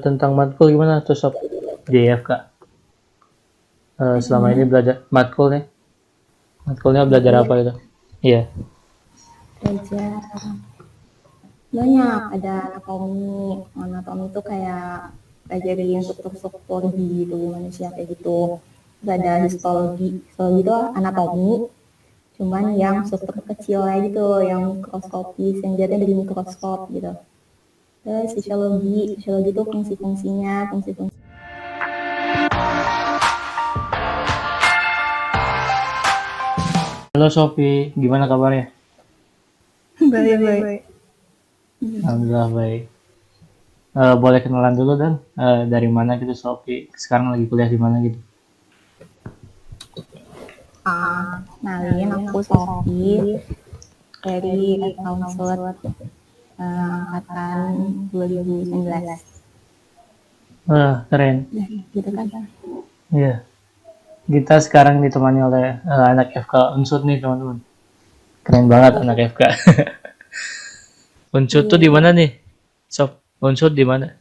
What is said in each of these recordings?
Tentang matkul gimana tuh sob JFK? Selama ini belajar matkul nih. Matkulnya belajar apa Jadi itu? Iya. belajar banyak, ada anatomi itu kayak ngajarin struktur-struktur di tubuh manusia kayak gitu. Terus ada histologi itu anatomi, cuman yang struktur kecil aja gitu, yang mikroskopis, yang dilihatnya dari mikroskop gitu. Terus fisiologi itu fungsi-fungsi. Halo Sofi, gimana kabarnya? Baik-baik. Alhamdulillah baik. Boleh kenalan dulu dan dari mana gitu Sofi? Sekarang lagi kuliah di mana gitu? Kenalin, aku Sofi dari Counsel angkatan 2019. Keren. Gitu kan. Iya. Kita sekarang ditemani oleh anak FK Unsur nih teman-teman. Keren banget anak FK. Unsur tuh di mana nih? Sof, Unsur di mana?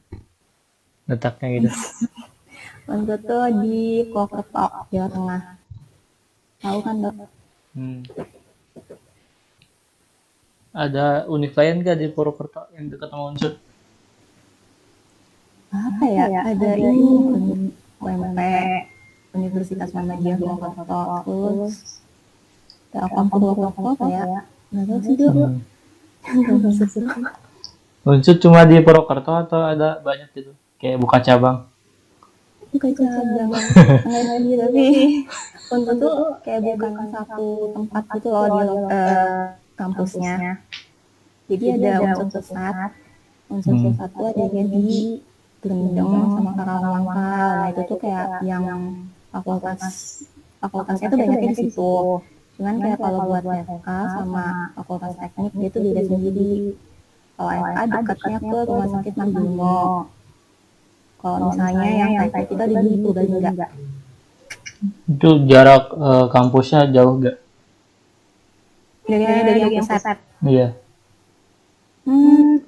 Letaknya gitu. Untuk tuh di Purwokerto, Jawa Tengah. Tahu kan, Dok? Hmm. Ada univ lain gak di Purwokerto yang dekat sama Unsur? Apa ya? Ada ini UMP, Universitas Muhammadiyah Purwokerto. Terus Telkom Purwokerto kayak nggak tahu sih, Dok. Hmm. Unsur cuma di Purwokerto atau ada banyak gitu? Kayak buka cabang. Bukan cabang. Enggak sih, tapi untuk tuh kayak bukan satu tempat gitu loh di kampusnya. Jadi ada unsur pusat tuh adanya di Gendeng sama Karawangka. Nah itu tuh kayak yang fakultas fakultasnya tuh banyaknya di situ. Cuman kayak kalau buat FK sama fakultas teknik dia tuh beda sendiri. Kalau FK dekatnya ke Rumah Sakit Marjuno. Kalau misalnya yang teknik itu ada di Purbalingga. Itu jarak kampusnya jauh gak? Dari yang pusat. Iya.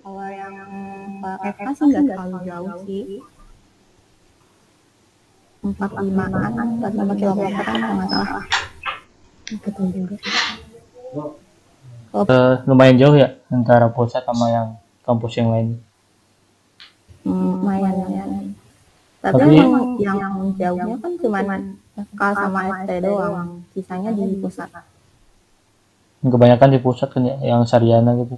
Kalau yang FK sih nggak terlalu jauh sih. 45 kilometeran kalau nggak salah. Betul juga. Lumayan jauh ya antara pusat sama yang kampus yang lain. Lumayan. Tapi Tapi emang yang jauhnya kan cuma FK sama ST doang. Sisanya di pusat. kebanyakan di pusat kan ya, yang sarjana gitu.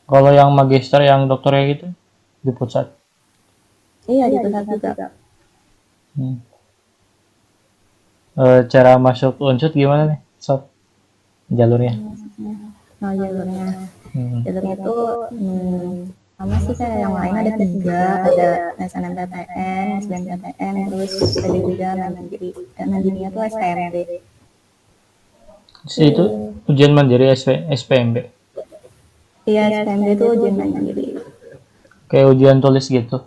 Kalau yang magister, yang dokternya gitu di pusat. Iya di pusat juga. Hmm. Cara masuk Unsur gimana nih, Sob? Jalurnya? Nah jalurnya Hmm. itu sama sih kayak yang lain ada 3, ada SNMPTN, SBMPTN, terus ada juga mandiri. Mandirinya tuh SPMB. Itu ujian mandiri SPMB. Iya SPMB itu ujian mandiri. Kayak ujian tulis gitu.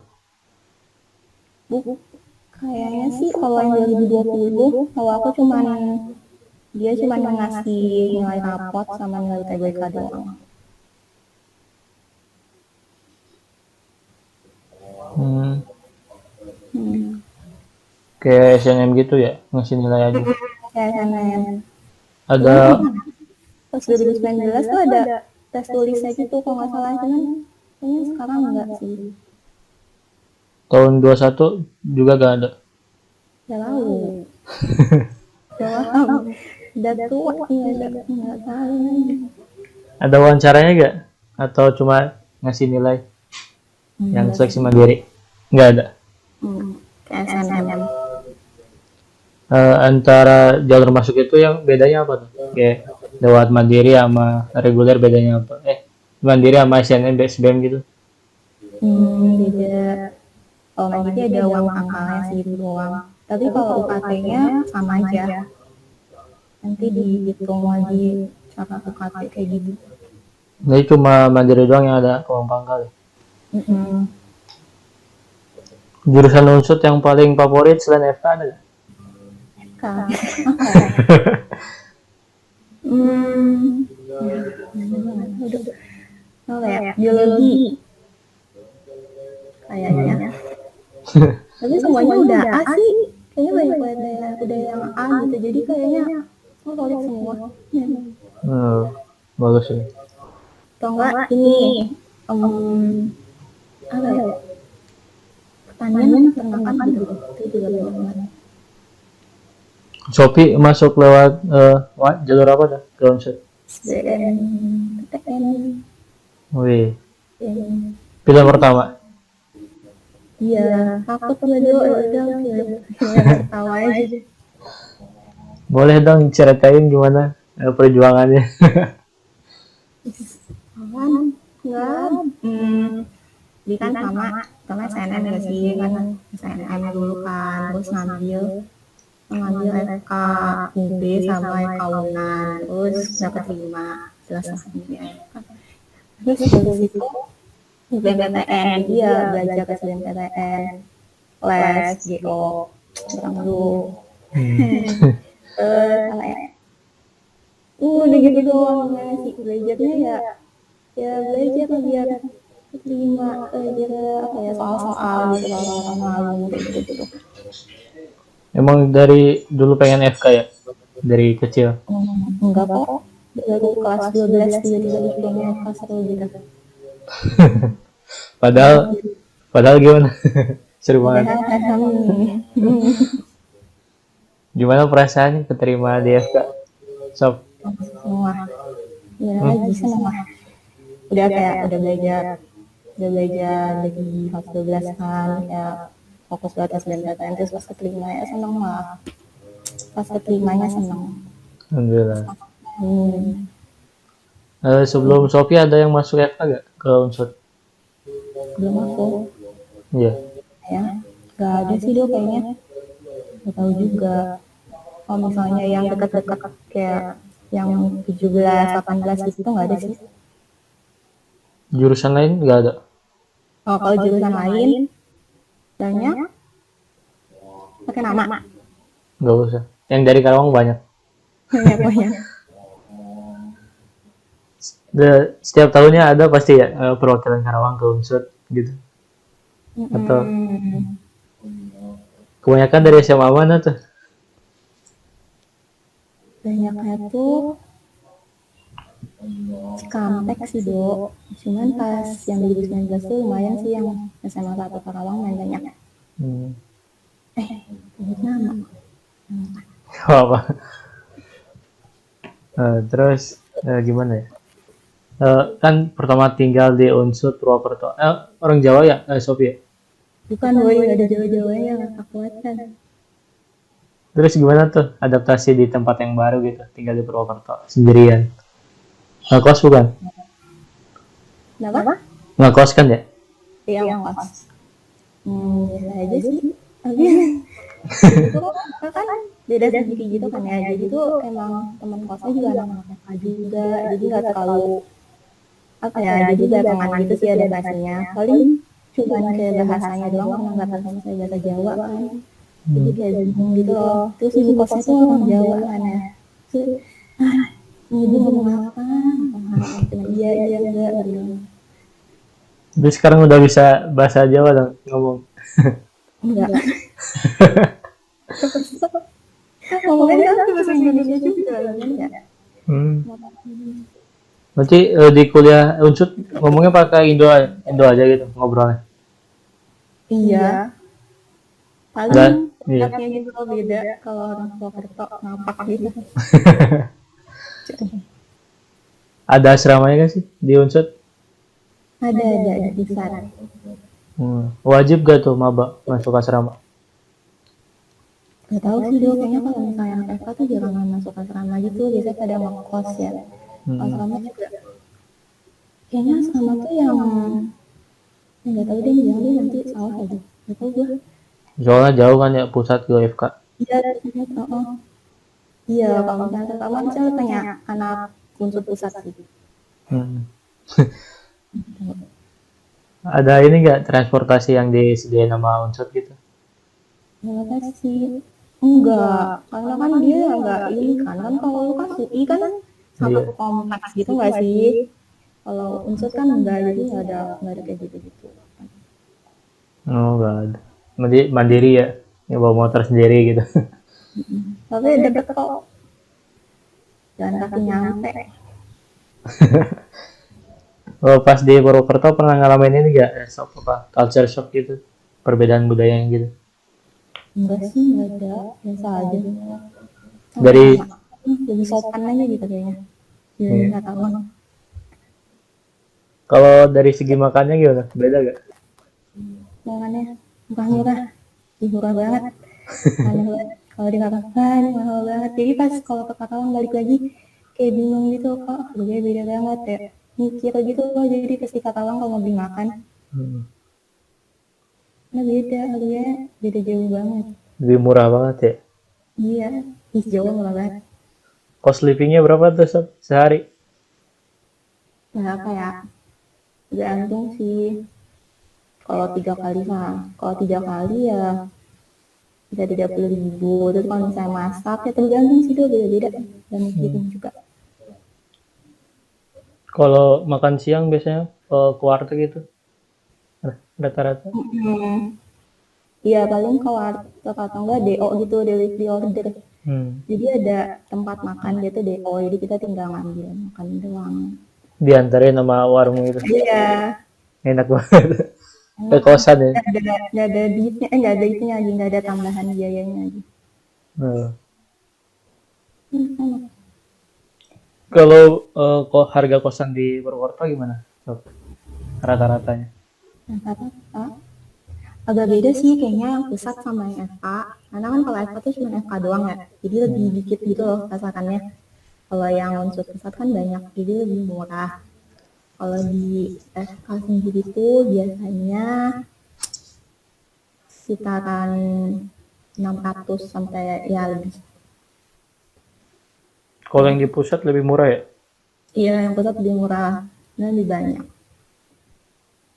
Kayaknya sih kalau yang 2020, kalau aku dia cuma ngasih nilai rapot sama nilai TBK doang. Hmm. Kayak SNM gitu ya, ngasih nilai aja. Kayak SNM. Ada Pas 2019 tuh ada tes tulisnya gitu kalau nggak salah, cuman kayaknya sekarang enggak sih. tahun 21 juga gak ada. Udah lalu. Udah tua, iya nggak tahu. Ada wawancaranya gak? Atau cuma ngasih nilai yang seleksi mandiri? Nggak ada. Kayak SNM. Antara jalur masuk itu yang bedanya apa tuh? Kayak lewat mandiri sama reguler bedanya apa? Mandiri sama SNM, SBM gitu. Beda. Kalau mandiri ada uang pangkalnya segitu doang. Tapi kalau UKT-nya sama aja. Nanti dihitung lagi cara UKT kayak gitu. Jadi cuma mandiri doang yang ada uang pangkal. Jurusan Unsur yang paling favorit selain FK ada gak? FK. Udah. apa ya, biologi kayaknya. Tapi semuanya udah A sih, kayaknya banyak banget udah yang A gitu, jadi kayaknya solid semua. Bagus ya. Atau enggak ini apa ya, pertanian peternakan gitu, itu juga banyak banget. Shopee masuk lewat jalur apa dah ke Unsur? SBM, PTN, Wih, yang pilihan pertama. iya takut gue dulu udah ketawa aja. Boleh dong ceritain gimana perjuangannya? Awan enggak jadi kan sama SNM gak sih, kan SNM dulu kan, terus ngambil FK UB sama kaunan, terus dapat 5 selesai FK. Terus dari situ SBMPTN, jadi ya belajar ke SBMPTN, les GO kurang dulu. Apa ya, udah gitu doang sih belajarnya, ya belajar lah biar terima, belajar apa ya, soal-soal gitu, soal malu kayak gitu. Emang dari dulu pengen FK ya? Dari kecil? Enggak kok, dari kelas 12 tiba-tiba dibilangnya kelas seru gitu. Padahal gimana? Seru banget. Gimana perasaannya keterima di FK? Sob? Semua ya lagi seneng lah, udah kayak udah belajar dari kelas 12 kan, ya fokus buat SBMPTN, terus pas keterima ya seneng lah, pas keterimanya seneng. Alhamdulillah. Sebelum Sophie ada yang masuk FK gak ke Unsur? Belum aku Iya. ya, gak ada sih dulu kayaknya, gak tahu juga. Kalau misalnya yang dekat-dekat kayak yang 17-18 gitu nggak ada sih. Jurusan lain gak ada? Oh, kalau jurusan lain banyak pakai nama. Gak usah. Yang dari Karawang banyak. Banyak. Setiap tahunnya ada pasti ya perwakilan Karawang ke Unsur gitu. Atau kebanyakan dari SMA mana tuh? Banyaknya tuh Cikampek sih, Dok. Cuman pas yang 2019 tuh lumayan sih yang SMA 1 Karawang main banyak. Sebut nama. Apa? Terus gimana ya? Kan pertama tinggal di Unsur Purwokerto. Orang Jawa ya, Sophie? Bukan, boy, nggak ada Jawa-Jawanya, nggak kuatan. Terus gimana tuh adaptasi di tempat yang baru gitu, tinggal di Purwokerto sendirian? Ngekos bukan? Kenapa? Ngekos kan ya? Iya, ngekos. Biasa aja sih. Tapi itu kan beda sendiri gitu kan ya. Jadi tuh emang teman kosnya juga anak-anak FK juga. Jadi nggak terlalu apa ya. Jadi belakangan gitu sih ada bahasanya. Paling cuman kayak bahasanya doang karena nggak tahu sama saya bahasa Jawa kan. Jadi kayak bingung gitu loh. Terus ibu kosnya tuh orang Jawa kan ya. Terus, ibu ngomong apa? Cuma iya enggak gitu. Terus sekarang udah bisa bahasa Jawa dong ngomong? Enggak. Ngomongnya kan bahasa Indonesia juga ya. Berarti di kuliah Unsur ngomongnya pakai Indo aja gitu ngobrolnya? Iya. Paling anaknya gitu beda kalau orang Purwokerto ngapak gitu. Ada asramanya kan sih di Unsur? Ada di sana. Wajib gak tuh maba masuk asrama? Gak tahu sih dulu, kayaknya kalau misalnya anak FK tuh jarang masuk asrama gitu, biasanya pada ngekos ya. Asrama juga. Kayaknya asrama tuh yang nggak tahu deh, jangan deh nanti salah aja. Gak tahu gue. Soalnya jauh kan ya pusat ke FK. Iya, iya, kalau misalnya asrama misalnya tanya anak Unsur pusat gitu. Ada ini nggak transportasi yang disediain sama Unsur gitu? Transportasi enggak, karena kan dia enggak ini kan kalau lu kan UI kan satu kompleks gitu nggak sih? Kalau unsur kan enggak, jadi nggak ada kayak gitu-gitu. Oh, nggak ada. Mandiri ya, yang bawa motor sendiri gitu. Tapi deket kok, jalan kaki nyampe. Oh, pas di Purwokerto pernah ngalamin ini gak? Shock apa? Culture shock gitu. Perbedaan budaya yang gitu. Enggak sih, enggak ada, biasa aja. Dari Sama-sama. Lebih sopan aja gitu kayaknya. Jadi iya. nggak tahu. Kalau dari segi makannya gimana? Beda gak? Jangannya murah-murah, murah banget. Aneh banget. Kalau di Karawang mahal banget. Jadi pas kalau ke Karawang balik lagi kayak bingung gitu kok harganya beda banget ya. Mikir gitu loh, jadi pas di Karawang kalau mau beli makan, Hmm. nah beda harganya, beda jauh banget. Lebih murah banget ya. Iya, jauh murah banget. Cost livingnya berapa tuh Sob? Sehari? Nah kayak tergantung sih. Kalau 3 kali mah, kalau 3 kali ya bisa 30.000. Terus kalau misalnya masak ya tergantung sih, tuh beda-beda dan mikirin juga. Kalau makan siang biasanya ke warteg gitu rata-rata. Hmm. Iya paling kalau warteg atau enggak DO gitu, delivery order. Hmm. Jadi ada tempat makan gitu DO, jadi kita tinggal ngambil makan doang. Diantarin sama warung gitu. Iya, Enak banget. Ke enak. kosan ya. Nggak ada duitnya, nggak ada itunya lagi, nggak ada tambahan biayanya lagi. Hmm. Enak. Kalau kok harga kosan di Purwokerto gimana? Sob? Rata-ratanya. Yang kata agak beda sih kayaknya yang pusat sama yang FK. Karena kan kalau FK tuh cuma FK doang ya, jadi lebih dikit gitu loh rasakannya. Kalau yang unsur pusat kan banyak, jadi lebih murah. Kalau di FK sendiri tuh biasanya sekitaran 600 sampai ya lebih. Kalau yang di pusat lebih murah ya? Iya, yang pusat lebih murah dan lebih banyak.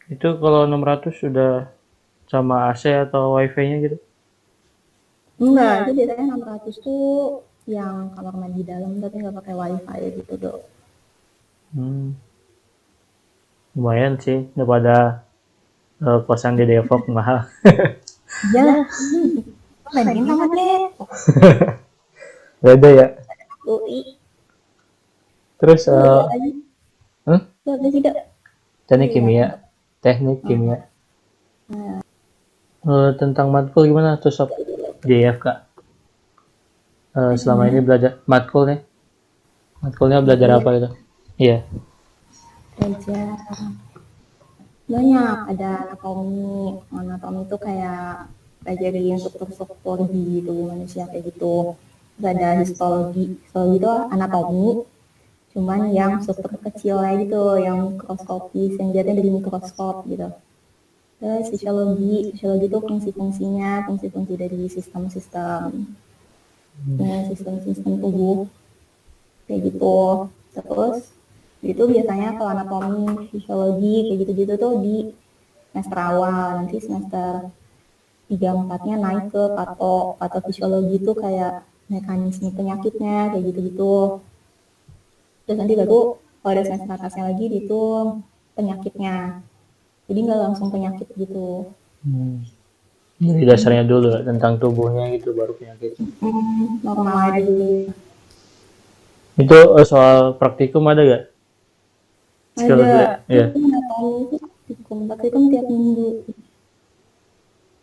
Itu kalau 600 sudah sama AC atau wifi-nya gitu? Enggak, itu biasanya 600 tuh yang kamar mandi dalam tapi nggak pakai wifi gitu dong. Hmm. Lumayan sih daripada kosan di Depok mahal. Iya lah, bandingin sama deh. Beda ya. UI, Terus tuh ada lagi. hmm? Tuh ada sih dok. Teknik kimia, teknik kimia. Tentang matkul gimana tuh sob JFK? Selama ini belajar matkul nih. Matkulnya belajar apa gitu? Iya. Belajar banyak, ada anatomi. Anatomi itu kayak belajarin struktur-struktur di tubuh manusia kayak gitu. Terus ada histologi. Histologi itu anatomi, cuman yang struktur kecil aja gitu, yang mikroskopis, yang dilihatnya dari mikroskop gitu. Terus fisiologi itu fungsi-fungsinya, fungsi-fungsi dari sistem-sistem, sistem-sistem tubuh kayak gitu. Terus itu biasanya kalau anatomi, fisiologi kayak gitu-gitu tuh di semester awal, nanti semester 3-4-nya naik ke patofisiologi itu kayak mekanisme penyakitnya kayak gitu-gitu. Terus nanti baru kalau ada semester atasnya lagi itu penyakitnya. Jadi nggak langsung penyakit gitu. Jadi dasarnya dulu ya, tentang tubuhnya gitu baru penyakit. Normal aja dulu. Itu soal praktikum ada gak? Ada. Iya. Itu anatomi praktikum tiap minggu.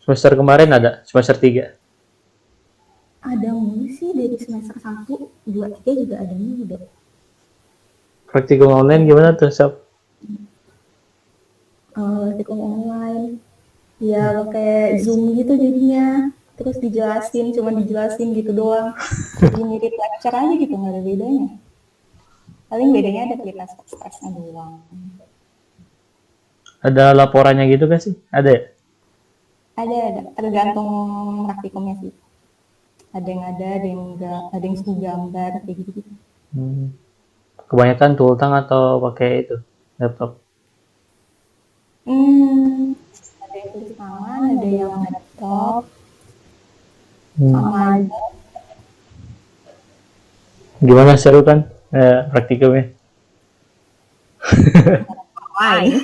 Semester kemarin ada, semester 3. Ada mulu sih dari semester 1, 2, 3 juga ada mulu deh. Praktikum online gimana tuh sob? Praktikum online. Ya pakai Zoom gitu jadinya. Terus dijelasin gitu doang. Jadi mirip lecture aja gitu, nggak ada bedanya. Paling bedanya ada kualitas-kualitasnya doang. Ada laporannya gitu gak sih? Ada ya? Ada. Tergantung praktikumnya sih. Ada yang enggak. Ada yang suka gambar, kayak gitu-gitu. Kebanyakan tultang atau pakai itu laptop? Ada yang tulis tangan, ada yang laptop. Sama aja. Gimana seru kan praktikumnya? Online.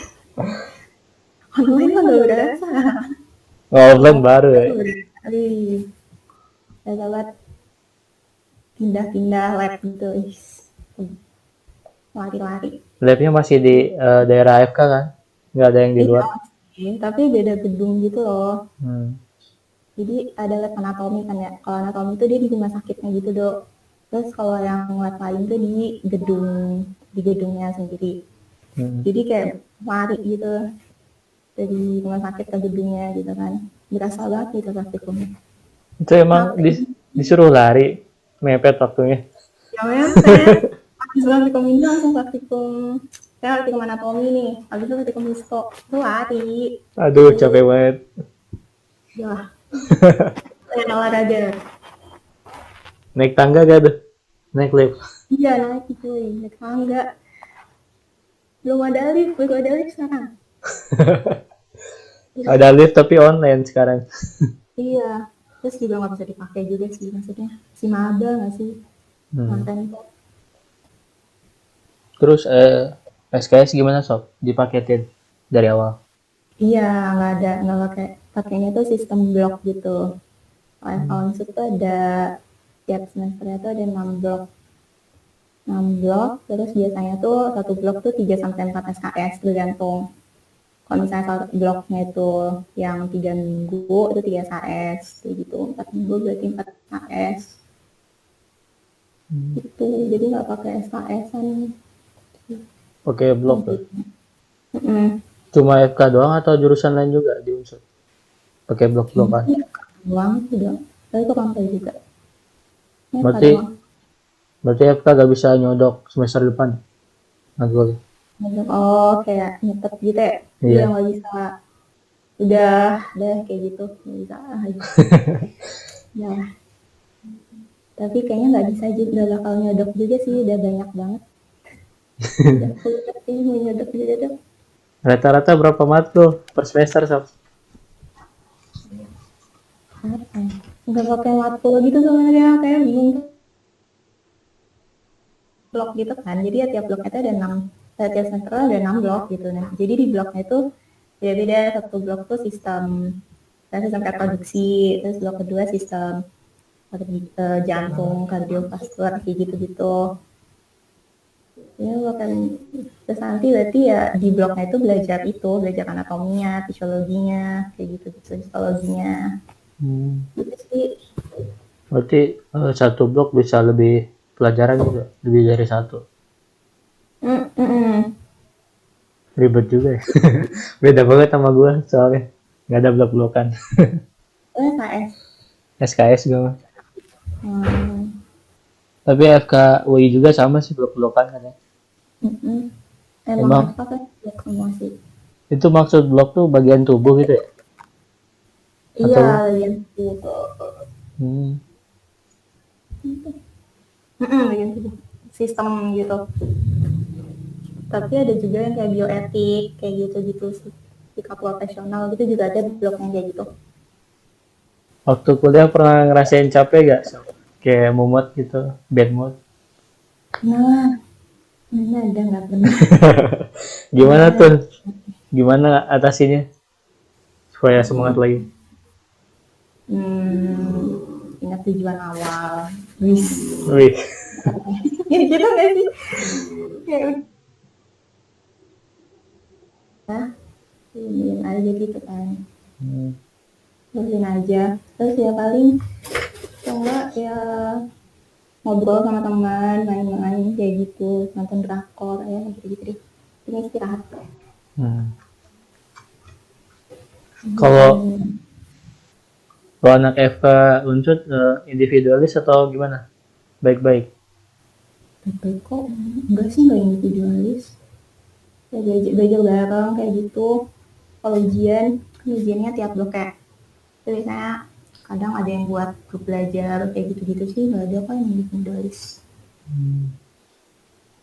Online mah gak berasa. Offline baru ya. Saya lewat pindah-pindah lab gitu. Lari-lari. Labnya masih di daerah AFK kan? Nggak ada yang di luar? Tapi beda gedung gitu loh. Hmm. Jadi ada lab anatomi kan ya. Kalau anatomi itu dia di rumah sakitnya gitu, Dok. Terus kalau yang lab lain tuh di gedungnya sendiri. Jadi kayak lari gitu dari rumah sakit ke gedungnya gitu kan. Berasa banget gitu praktikumnya. Itu emang disuruh lari, mepet waktunya. Ya mepet. Habis praktikum ini langsung praktikum. Saya praktikum anatomi nih. Habis itu praktikum histo. Itu lari. Aduh, capek banget. Ya. Saya olahraga. Naik tangga gak tuh? Naik lift? Iya, naik cuy. Naik tangga. Belum ada lift, baru ada lift sekarang. Ada lift tapi online sekarang. Iya. Terus juga nggak bisa dipakai juga sih maksudnya. Si maba nggak sih? Mantan kok. Terus SKS gimana sob? Dipaketin dari awal? Iya, nggak pakainya tuh sistem blok gitu. Kalau itu tuh ada tiap semesternya tuh ada 6 blok. 6 blok, terus biasanya tuh satu blok tuh 3 sampai 4 SKS tergantung. Kalau misalnya satu bloknya itu yang 3 minggu itu 3 SKS kayak gitu. 4 minggu berarti 4 SKS. Gitu. Jadi nggak pakai SKS-an. Pakai blok tuh. Mm-mm. Cuma FK doang atau jurusan lain juga di Unsur? Pakai blok-blokan. Doang udah. Tapi ke pantai juga. Ya, Berarti FK gak bisa nyodok semester depan? Nggak boleh. Oh, kayak nyetet gitu ya? Iya. Nggak bisa. Udah kayak gitu. Nggak bisa. Ya. Tapi kayaknya nggak bisa juga bakal nyodok juga sih. Udah banyak banget. Udah kuliah sih mau nyodok juga deh. Rata-rata berapa matkul per semester sob? Nggak pakai matkul gitu sebenarnya, kayak bingung blok gitu kan. Jadi ya tiap bloknya itu ada 6, tiap semester ada 6 blok gitu. Nah, jadi di bloknya itu beda-beda. Satu blok tuh sistem reproduksi, terus blok kedua sistem jantung, kardiovaskular kayak gitu-gitu. Ya bahkan terus nanti berarti ya di bloknya itu belajar anatominya, fisiologinya, kayak gitu-gitu, histologinya. Gitu sih. Berarti satu blok bisa lebih pelajaran juga, lebih dari satu. Ribet juga ya. Beda banget sama gue soalnya nggak ada blok-blokan. SKS. SKS gue mah. Tapi FK UI juga sama sih blok-blokan kan ya. Emang apa kan blok semua sih. Itu maksud blok tuh bagian tubuh gitu ya? Iya, bagian tubuh. Bagian tubuh. Sistem gitu. Tapi ada juga yang kayak bioetik, kayak gitu-gitu sih. Sikap profesional gitu juga ada bloknya kayak gitu. Waktu kuliah pernah ngerasain capek gak? Kayak mumet gitu, bad mood? Nah, ini ada nggak pernah. Gimana tuh? Gimana atasinya? Supaya semangat lagi. Ingat tujuan awal. Wih. Gitu nggak sih? Ini aja gitu kan. Terusin aja. Terus ya paling coba ya ngobrol sama teman, main-main kayak gitu, nonton drakor ya gitu-gitu deh. Ini istirahat. Kalau anak FK Unsud individualis atau gimana? Baik-baik. Baik kok, enggak sih, enggak individualis. Ya belajar bareng kayak gitu. Kalau ujiannya tiap blok kayak biasanya kadang ada yang buat grup belajar kayak gitu-gitu sih, nggak ada kok yang individualis.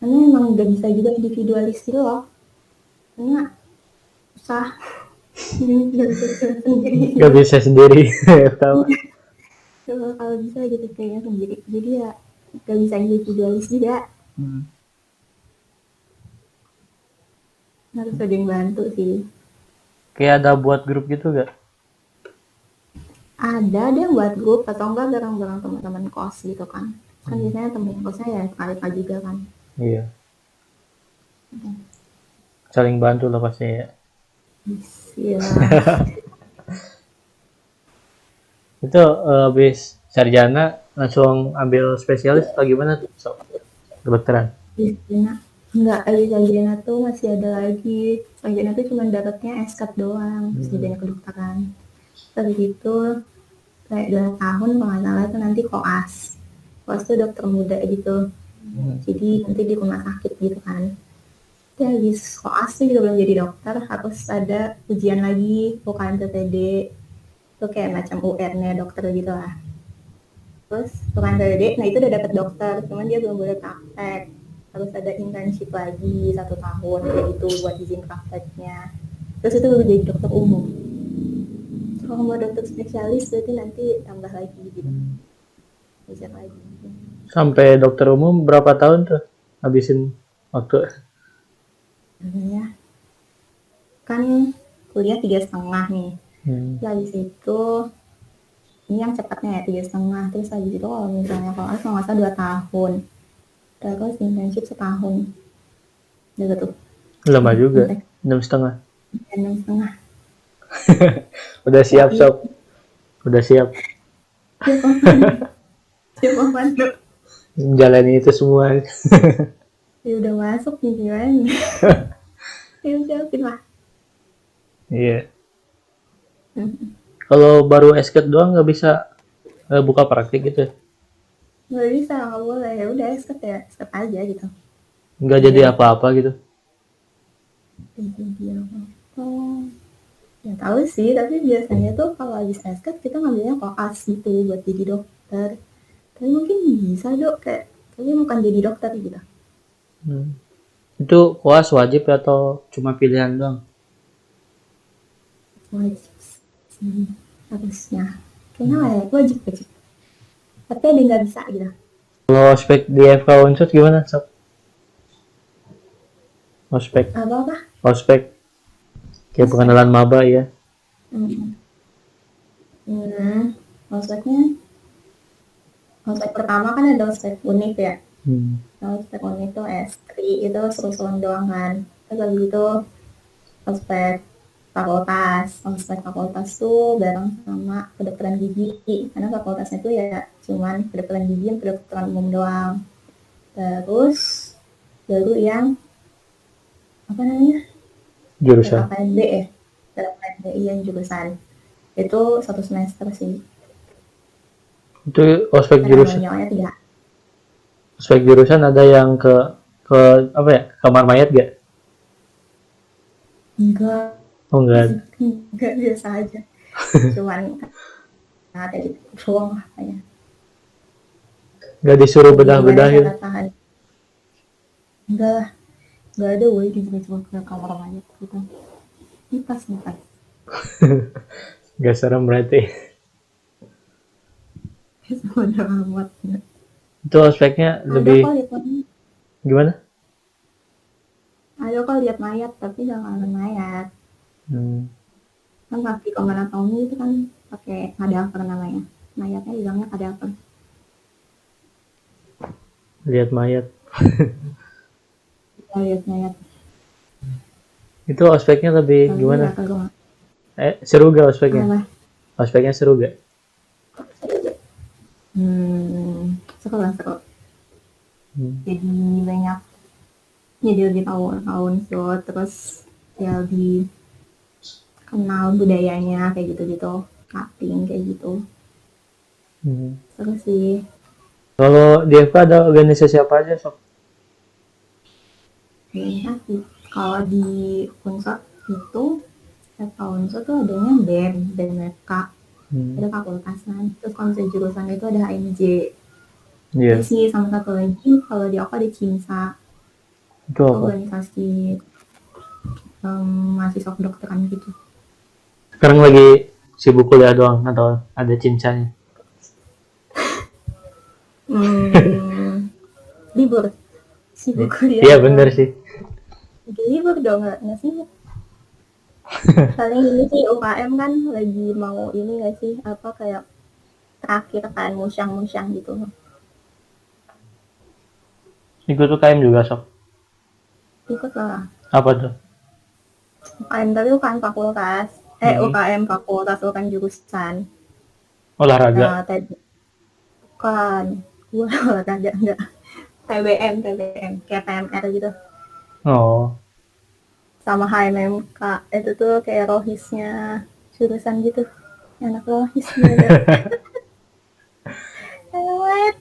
Karena emang nggak bisa juga individualis gitu loh, karena susah. Nggak bisa sendiri. Kalau bisa gitu kayaknya sendiri, jadi ya nggak bisa individualis juga. harus ada yang bantu sih. Kayak ada buat grup gitu gak? Ada yang buat grup atau enggak bareng-bareng teman-teman kos gitu kan. Kan biasanya temen kosnya ya kali-kali juga kan. Iya. Saling bantu lah pasti ya. Iya. Itu habis sarjana langsung ambil spesialis atau gimana tuh? So, kedokteran. Sarjana enggak, sarjana tuh masih ada lagi. Sarjana tuh cuma dapatnya SKAT doang, sarjana kedokteran. Terus itu kayak 2 tahun kalau nggak salah tuh nanti koas. Koas tuh dokter muda gitu. Jadi nanti di rumah sakit gitu kan. Terus habis koas tuh juga belum jadi dokter, harus ada ujian lagi, bukan PPD. Itu kayak macam UN-nya dokter gitu lah. Terus bukan PPD, nah itu udah dapet dokter, cuman dia belum boleh praktek. Harus ada internship lagi 1 tahun kayak gitu buat izin prakteknya. Terus itu baru jadi dokter umum. Kalau mau dokter spesialis berarti nanti tambah lagi gitu. Belajar lagi. Sampai dokter umum berapa tahun tuh habisin waktu? Ya. Kan kuliah 3,5 nih. Habis itu ini yang cepatnya ya 3,5. Terus habis itu kalau misalnya kalau nggak salah 2 tahun. Terus internship 1 tahun. Udah tuh. Lama juga. 6,5. 6,5. Udah siap sob. Udah siap. Siap apa tuh? Menjalani itu semua. Ya udah masuk nih gimana? Siapin lah. Iya. Kalau baru SKET doang nggak bisa buka praktik gitu? Nggak bisa, nggak boleh. Ya udah SKAT ya, SKAT aja gitu. Nggak jadi apa-apa gitu? Oh, ya tahu sih, tapi biasanya tuh kalau habis SKAT kita ngambilnya koas gitu buat jadi dokter. Tapi mungkin bisa dok, kayak tapi bukan jadi dokter gitu. Itu koas wajib atau cuma pilihan doang? Wajib sih, harusnya. Kayaknya wajib. Tapi ada yang nggak bisa gitu. Kalau ospek di FK Unsur gimana sob? Ospek. Apa? Ospek. Kayak pengenalan maba ya. Ospek pertama kan ada ospek unik ya. Ospek unik itu S3 itu seru-seruan doang kan. Terus habis itu ospek fakultas tuh bareng sama kedokteran gigi, karena fakultasnya tuh ya cuman kedokteran gigi dan kedokteran umum doang. Terus baru yang apa namanya Jurusan. KPNB ya, KPNB yang jurusan itu 1 semester sih. Itu ospek jurusan. Namanya 3. Ospek jurusan ada yang ke apa ya, kamar mayat gak? Enggak. Oh enggak. Enggak, biasa aja. Cuman ada gitu doang lah kayaknya. Enggak disuruh bedah-bedah gitu. Enggak ada woy tiba-tiba ke kamar mayat gitu. Nipas. Enggak serem berarti. Udah amat. Itu ospeknya lebih gimana? Ada kok lihat mayat tapi jangan mayat. Kan pasti kalau anatomi itu kan pakai kadaver namanya. Mayatnya bilangnya kadaver. Lihat mayat. Lihat mayat. Itu ospeknya lebih gimana? Seru gak ospeknya? Ospeknya seru gak? Seru. Jadi banyak, jadi lebih tahu so, terus ya lebih kenal budayanya kayak gitu, cutting kayak gitu. Terus sih. Kalau di FK ada organisasi apa aja sob? Kalau di Unsur itu FK Unsur tuh adanya BEM dan FK. Ada fakultasan. Terus kalau misalnya jurusan itu ada HMJ. Iya. Terus sih sama satu lagi kalau di aku ada CIMSA. Itu apa? Organisasi mahasiswa kedokteran gitu. Sekarang lagi sibuk kuliah doang atau ada cincanya? Libur. Sibuk kuliah. Iya bener sih. libur dong, nggak sih? Paling ini sih UKM kan lagi mau ini nggak sih, apa kayak terakhir kan, musyang-musyang gitu. Ikut UKM juga sok. Ikut lah. Apa tuh? UKM tapi UKM fakultas. UKM fakultas bukan jurusan. Olahraga. Nah, tadi bukan. Gua olahraga enggak. TBM, kayak PMR gitu. Oh, Sama HMMK. Itu tuh kayak rohisnya jurusan gitu. Anak rohis gitu. Lewat.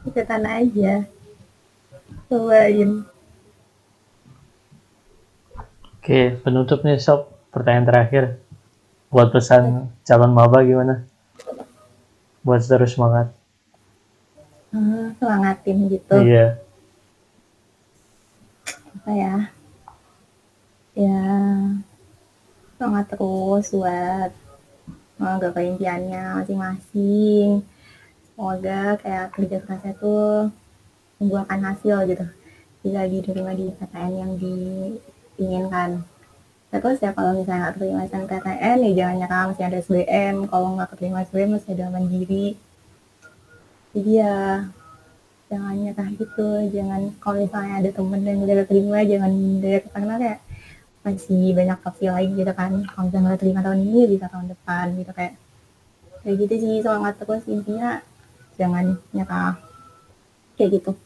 Ikutan aja. Cobain. oke, penutup nih sok. Pertanyaan terakhir. Buat pesan calon maba gimana? Buat terus semangat. Semangatin gitu. Iya. Apa ya? Ya, semangat terus buat gapai impiannya masing-masing. Semoga kayak kerja kerasnya tuh membuahkan hasil gitu. Bisa diterima di PTN yang diinginkan. Terus ya kalau misalnya nggak terima SNMPTN ya jangan nyerah, masih ada SBM. Kalau nggak keterima SBM masih ada mandiri. Jadi ya jangan nyerah gitu. Jangan kalau misalnya ada temen yang udah keterima jangan minder karena kayak masih banyak opsi lagi gitu kan. Kalau misalnya nggak terima tahun ini bisa tahun depan gitu kayak gitu sih, semangat terus intinya jangan nyerah kayak gitu.